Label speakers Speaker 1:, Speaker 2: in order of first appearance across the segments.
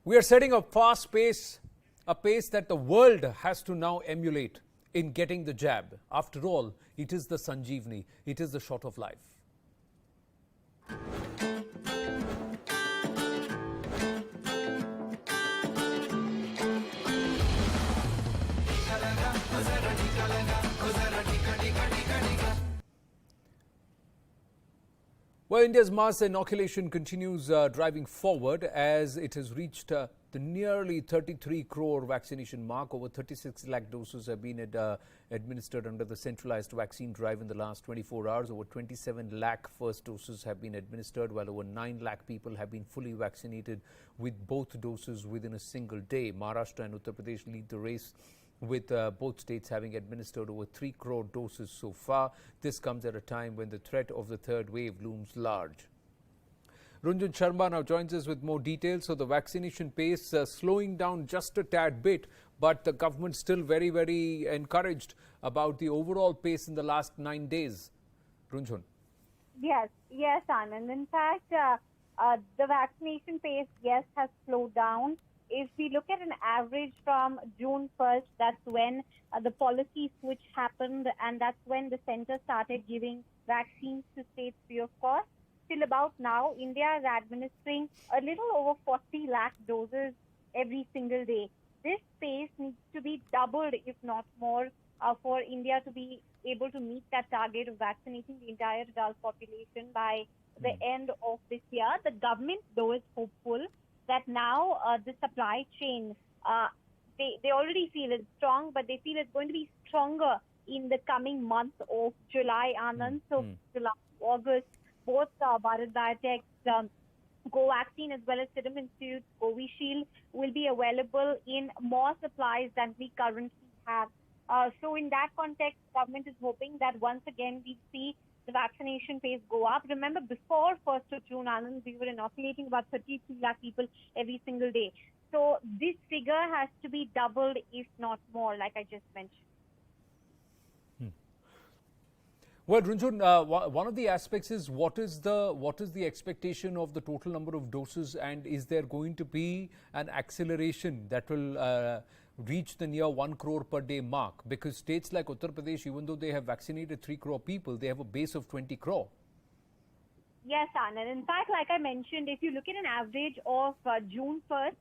Speaker 1: We are setting a fast pace, a pace that the world has to now emulate in getting the jab. After all, it is the Sanjeevani, it is the shot of life. Well, India's mass inoculation continues driving forward as it has reached the nearly 33 crore vaccination mark. Over 36 lakh doses have been administered under the centralized vaccine drive in the last 24 hours. Over 27 lakh first doses have been administered, while over 9 lakh people have been fully vaccinated with both doses within a single day. Maharashtra and Uttar Pradesh lead the race, with both states having administered over 3 crore doses so far. This comes at a time when the threat of the third wave looms large. Runjhun Sharma now joins us with more details. So the vaccination pace slowing down just a tad bit, but the government still very encouraged about the overall pace in the last 9 days. Runjhun.
Speaker 2: Yes, Anand. In fact, the vaccination pace, has slowed down. If we look at an average from June 1st, that's when the policy switch happened, and that's when the center started giving vaccines to states free of cost. Till about now, India is administering a little over 40 lakh doses every single day. This pace needs to be doubled, if not more, for India to be able to meet that target of vaccinating the entire adult population by the end of this year. The government, though, is hopeful that now the supply chain, they already feel it's strong, but they feel it's going to be stronger in the coming month of July, Anand. So July, August, both Bharat Biotech's Vaccine as well as Serum Institute's Covishield will be available in more supplies than we currently have. So in that context, government is hoping that once again we see the vaccination pace go up. Remember, before 1st of June, Anand, we were inoculating about 33 lakh people every single day. So this figure has to be doubled, if not more, like I just mentioned.
Speaker 1: Well, Runjhun, one of the aspects is what is the expectation of the total number of doses, and is there going to be an acceleration that will reach the near 1 crore per day mark? Because states like Uttar Pradesh, even though they have vaccinated 3 crore people, they have a base of 20 crore.
Speaker 2: Yes, Anand. In fact, like I mentioned, if you look at an average of June 1st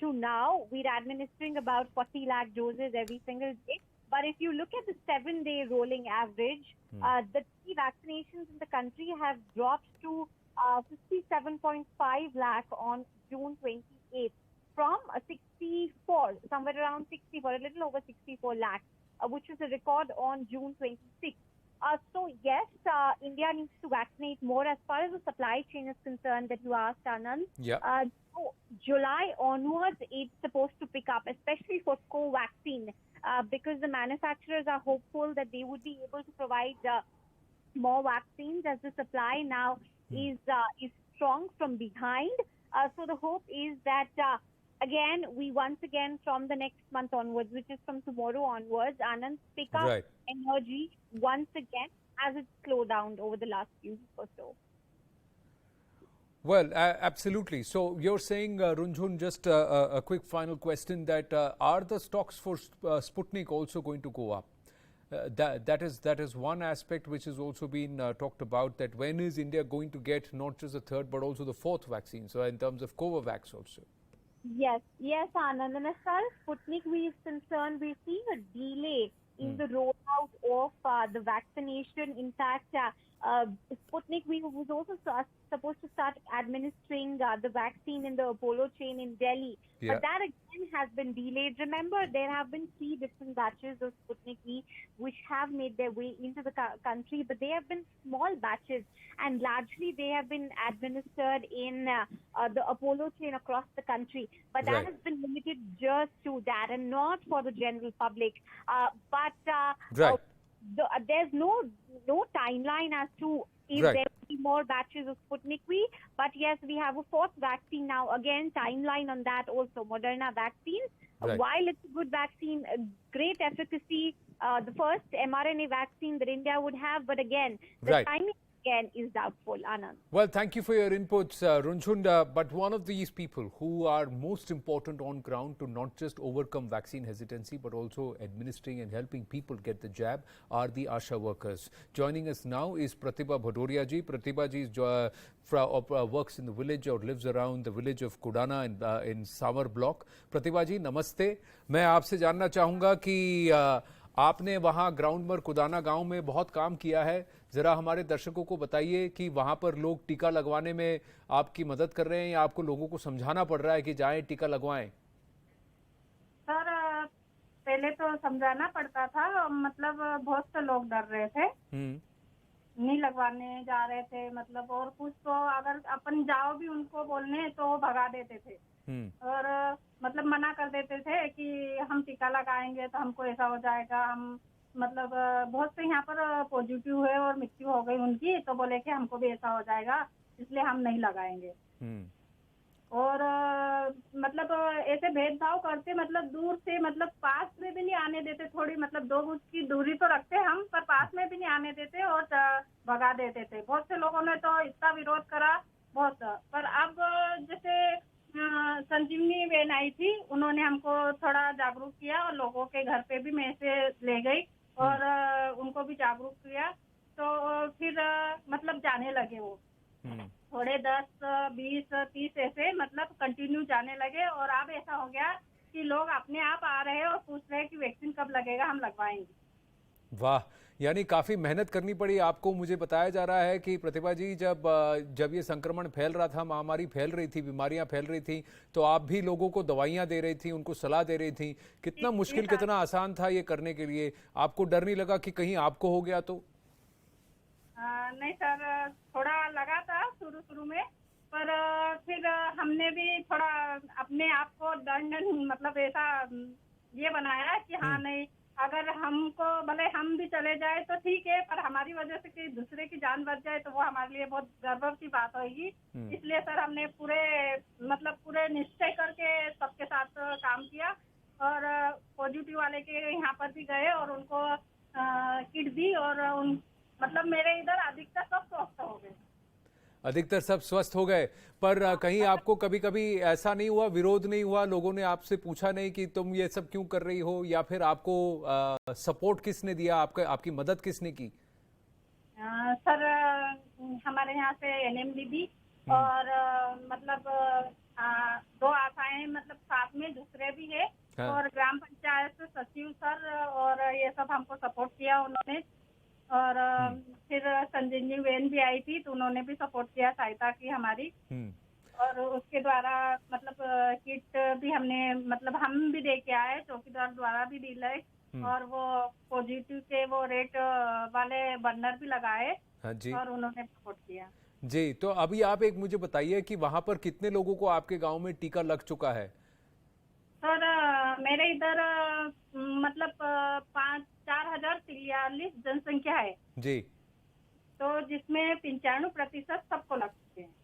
Speaker 2: to now, we're administering about 40 lakh doses every single day. But if you look at the 7-day rolling average, the key vaccinations in the country have dropped to 57.5 lakh on June 28th from 64, somewhere around 64, a little over 64 lakh, which was a record on June 26th. So yes, India needs to vaccinate more. As far as the supply chain is concerned that you asked, Anand, so July onwards, it's supposed to pick up, especially for co-vaccine, because the manufacturers are hopeful that they would be able to provide more vaccines as the supply now is strong from behind. So the hope is that again, we once again from the next month onwards, which is from tomorrow onwards, Anand, pick up energy once again as it slowed down over the last few weeks or so.
Speaker 1: Well, absolutely. So you're saying, Runjhun, just a quick final question, that are the stocks for Sputnik also going to go up? That is one aspect which has also been talked about, that when is India going to get not just the third but also the fourth vaccine, so in terms of Covovax also? Yes,
Speaker 2: Anand. And as far as Sputnik V is concerned, we're seeing a delay in the rollout of the vaccination. In fact, Sputnik V was also supposed to start administering the vaccine in the Apollo chain in Delhi. But that again has been delayed. Remember, there have been 3 different batches of Sputnik V which have made their way into the country, but they have been small batches, and largely they have been administered in the Apollo chain across the country. But that has been limited just to that and not for the general public. There's no timeline as to if there will be more batches of Sputnik V. But yes, we have a 4th vaccine now. Again, timeline on that also. Moderna vaccine. While it's a good vaccine, great efficacy, the first mRNA vaccine that India would have. But again, the timing again is doubtful, Anand.
Speaker 1: Well, thank you for your inputs, Runjhun. But one of these people who are most important on ground to not just overcome vaccine hesitancy, but also administering and helping people get the jab are the ASHA workers. Joining us now is Pratibha Bhadoria ji. Pratibha ji works in the village or lives around the village of Kudana in Savar block. Pratibha ji, namaste. मैं आपसे जानना चाहूँगा कि आपने वहाँ ground पर कुदाना गांव में बहुत काम किया है. जरा हमारे दर्शकों को बताइए कि वहाँ पर लोग टीका लगवाने में आपकी मदद कर रहे हैं या आपको लोगों को समझाना पड़ रहा है कि जाएं टीका लगवाएं?
Speaker 3: सर पहले तो समझाना पड़ता था, मतलब बहुत से लोग डर रहे थे, नहीं लगवाने जा रहे थे, मतलब और कुछ तो अगर अपन जाओ भी उनको बोलने तो वो भगा देते थे और मतलब मना कर देते थे कि हम टीका लगाएंगे तो हमको ऐसा हो जाएगा, हम मतलब बहुत से यहाँ पर पॉजिटिव हुए और मृत्यु हो गई उनकी, तो बोले कि हमको भी ऐसा हो जाएगा इसलिए हम नहीं लगाएंगे। और मतलब ऐसे भेदभाव करते, मतलब दूर से, मतलब पास में भी नहीं आने देते, थोड़ी मतलब 2 गज की दूरी तो रखते हम, पर पास में भी नहीं आने देते और भगा देते थे। बहुत से लोगों ने तो इतना विरोध करा बहुत, पर अब जैसे संजीवनी बहन आई थी, उन्होंने हमको थोड़ा जागरूक किया और लोगों के घर पे भी मैं ऐसे ले गई और उनको भी जागरूक किया, तो फिर मतलब जाने लगे वो थोड़े 10, 20, 30 ऐसे मतलब कंटिन्यू जाने लगे। और अब ऐसा हो गया कि लोग अपने आप आ रहे हैं और पूछ रहे हैं कि वैक्सीन कब लगेगा, हम लगवाएंगे।
Speaker 1: वाह, यानी काफी मेहनत करनी पड़ी आपको। मुझे बताया जा रहा है कि प्रतिभा जी जब ये संक्रमण फैल रहा था, महामारी फैल रही थी, बीमारियां फैल रही थी, तो आप भी लोगों को दवाइयां दे रही थी, उनको सलाह दे रही थी। कितना मुश्किल, कितना आसान था ये करने के लिए? आपको डर नहीं लगा कि कहीं आपको हो गया तो?
Speaker 3: नहीं सर, थोड़ा लगा था शुरू में, पर फिर हमने भी थोड़ा अपने आप को दंड मतलब ऐसा ये बनाया कि हाँ नहीं, अगर हमको भले हम भी चले जाए तो ठीक है, पर हमारी वजह से कि दूसरे की जान बच जाए तो वो हमारे लिए बहुत गर्व की बात होगी। इसलिए सर हमने पूरे निश्चय करके सबके साथ काम किया और पॉजिटिव वाले के यहाँ पर भी गए और उनको किट दी और मतलब मेरे इधर अधिकतर सब स्वस्थ हो गए।
Speaker 1: अधिकतर सब स्वस्थ हो गए, पर कहीं आपको कभी कभी ऐसा नहीं हुआ, विरोध नहीं हुआ? लोगों ने आपसे पूछा नहीं कि तुम ये सब क्यों कर रही हो, या फिर आपको सपोर्ट किसने दिया, आपकी मदद किसने की?
Speaker 3: सर हमारे यहाँ से एनएम दीदी और मतलब 2 आशाएं मतलब साथ में दूसरे भी है और ग्राम पंचायत सचिव सर और ये सब हमको सपोर्ट किया उन्होंने। और फिर संजीवनी बहन भी आई थी तो उन्होंने भी सपोर्ट किया, सहायता की हमारी। और उसके द्वारा मतलब किट भी हमने मतलब हम भी दे के आए, चौकीदार द्वारा भी दिलाई और वो पॉजिटिव के वो रेट वाले बर्नर भी लगाए।
Speaker 1: हाँ जी।
Speaker 3: और उन्होंने सपोर्ट किया
Speaker 1: जी। तो अभी आप एक मुझे बताइए कि वहाँ पर कितने लोगों को आपके गांव में टीका लग चुका है?
Speaker 3: सर मेरे इधर मतलब 4,043 जनसंख्या है
Speaker 1: जी,
Speaker 3: तो जिसमें 95% सबको लग चुके हैं।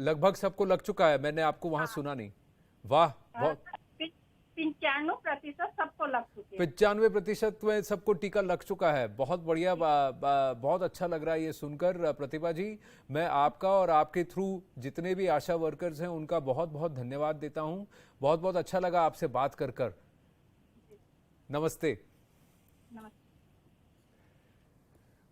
Speaker 1: लगभग सबको लग चुका है, मैंने आपको वहाँ सुना नहीं। वाह, बहुत
Speaker 3: 95% सबको लग चुके हैं।
Speaker 1: 95% में सबको टीका लग चुका है। बहुत बढ़िया, बहुत अच्छा लग रहा है ये सुनकर। प्रतिभा जी, मैं आपका और आपके थ्रू जितने भी आशा वर्कर्स हैं उनका बहुत बहुत धन्यवाद देता हूं। बहुत बहुत अच्छा लगा आपसे बात कर। नमस्ते।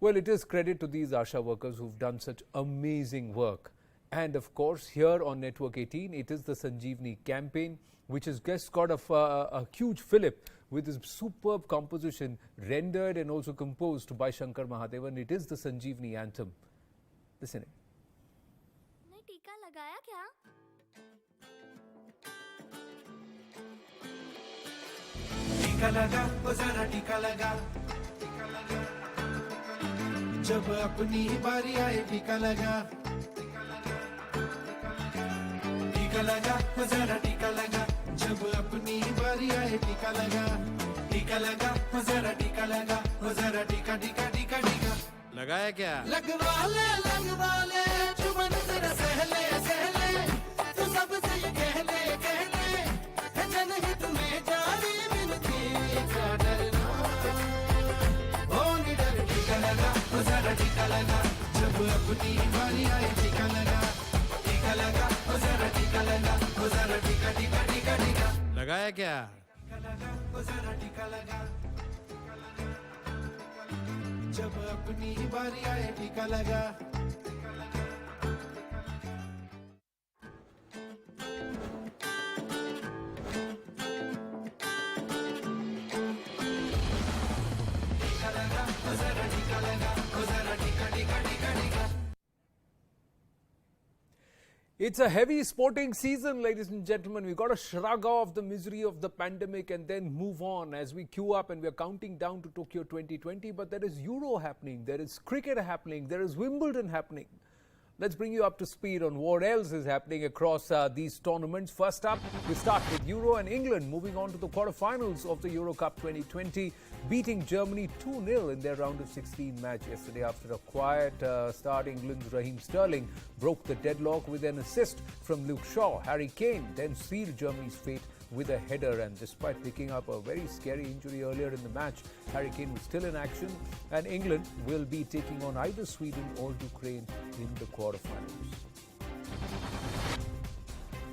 Speaker 1: Well, it is credit to these ASHA workers who've done such amazing work. And of course, here on Network 18, it is the Sanjeevani campaign, which has just got a huge fillip with this superb composition rendered and also composed by Shankar Mahadevan. It is the Sanjeevani anthem. Listen it.
Speaker 4: ने टीका लगाया क्या?
Speaker 5: टीका लगा, वो जरा टीका लगा, जब अपनी बारी आए टीका लगा, टीका लगा, वो जरा टीका लगा, जब अपनी बारी आए टीका लगा, टीका लगा, वो जरा टीका लगा, वो जरा टीका टीका टीका टीका
Speaker 6: लगाया क्या?
Speaker 5: लगवा ले चुमन जरा सहले सहले, तू सबसे ये कह ले है जनहित में जारी मिलती का डरना, ओ निडर टीका लगा, वो जरा टीका लगा।
Speaker 6: लगाया क्या?
Speaker 5: जब अपनी ही बारी आए टीका लगा.
Speaker 1: It's a heavy sporting season, ladies and gentlemen. We've got to shrug off the misery of the pandemic and then move on as we queue up and we're counting down to Tokyo 2020. But there is Euro happening, there is cricket happening, there is Wimbledon happening. Let's bring you up to speed on what else is happening across these tournaments. First up, we start with Euro and England moving on to the quarterfinals of the Euro Cup 2020, beating Germany 2-0 in their round of 16 match yesterday. After a quiet start, England's Raheem Sterling broke the deadlock with an assist from Luke Shaw. Harry Kane then sealed Germany's fate with a header, and despite picking up a very scary injury earlier in the match, Harry Kane was still in action, and England will be taking on either Sweden or Ukraine in the quarterfinals.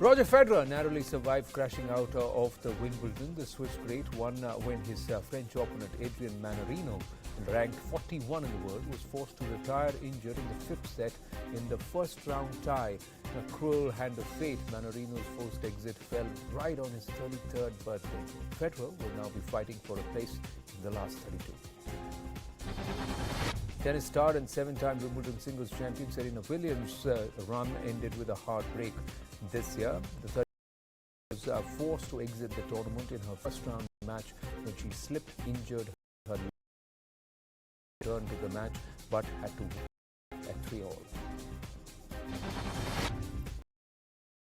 Speaker 1: Roger Federer narrowly survived crashing out of the Wimbledon. The Swiss great won when his French opponent Adrian Manarino, ranked 41 in the world, was forced to retire injured in the fifth set in the first round tie. A cruel hand of fate, Manarino's forced exit fell right on his 33rd birthday. Federer will now be fighting for a place in the last 32. Tennis star and seven-time Wimbledon singles champion Serena Williams' run ended with a heartbreak this year. The 30 was forced to exit the tournament in her first round match when she slipped injured her return to the match but had to win at 3-all.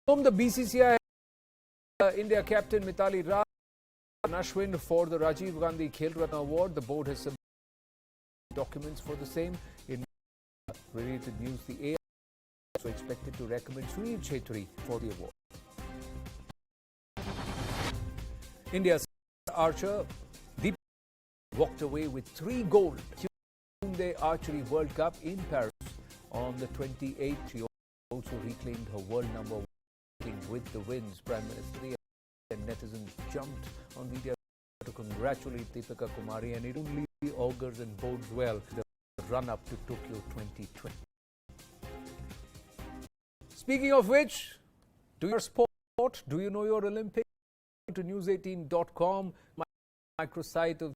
Speaker 1: From the BCCI, India captain Mithali Raj and Ashwin for the Rajiv Gandhi Khel Ratna Award. The board has submitted documents for the same. In related news, the AI is also expected to recommend Sunil Chhetri for the award. India's archer Deep walked away with 3 gold. Hyundai Archery World Cup in Paris on the 28th. She also reclaimed her world number 1 with the wins. Prime Minister and netizens jumped on media to congratulate Deepika Kumari, and it only augurs and bodes well the run-up to Tokyo 2020. Speaking of which, do your sport? Do you know your Olympics? To news18.com, microsite of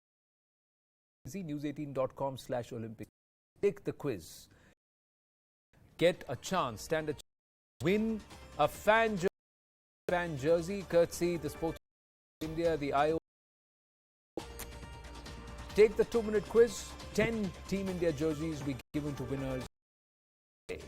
Speaker 1: news18.com/Olympics. Take the quiz. Get a chance, stand a chance, win a fan jersey courtesy the Sports India, the IO. Take the 2-minute quiz. 10 Team India jerseys be given to winners today.